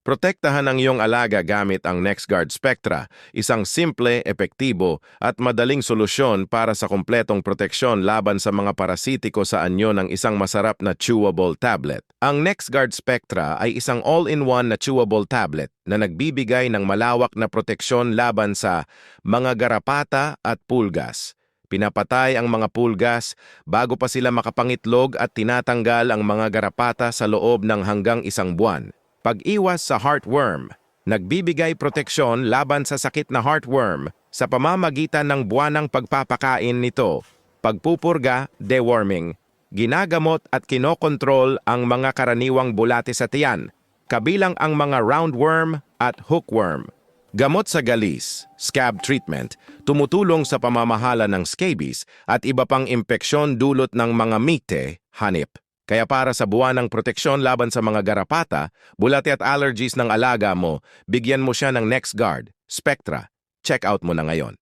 Protektahan ang iyong alaga gamit ang NexGuard Spectra, isang simple, epektibo at madaling solusyon para sa kumpletong proteksyon laban sa mga parasitiko sa anyo ng isang masarap na chewable tablet. Ang NexGuard Spectra ay isang all-in-one na chewable tablet na nagbibigay ng malawak na proteksyon laban sa mga garapata at pulgas. Pinapatay ang mga pulgas bago pa sila makapangitlog at tinatanggal ang mga garapata sa loob ng hanggang 1 buwan. Pag-iwas sa heartworm. Nagbibigay proteksyon laban sa sakit na heartworm sa pamamagitan ng buwanang pagpapakain nito. Pagpupurga, deworming. Ginagamot at kinokontrol ang mga karaniwang bulate sa tiyan, kabilang ang mga roundworm at hookworm. Gamot sa galis, scab treatment, tumutulong sa pamamahala ng scabies at iba pang impeksyon dulot ng mga mite, hanip. Kaya para sa buwanang proteksyon laban sa mga garapata, bulate at allergies ng alaga mo, bigyan mo siya ng NexGuard Spectra. Check out mo na ngayon.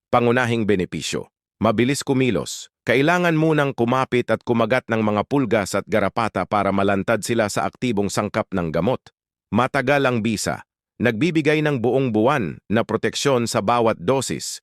Pangunahing benepisyo. Mabilis kumilos. Kailangan munang kumapit at kumagat ng mga pulgas at garapata para malantad sila sa aktibong sangkap ng gamot. Matagal ang bisa. Nagbibigay ng buong buwan na proteksyon sa bawat dosis,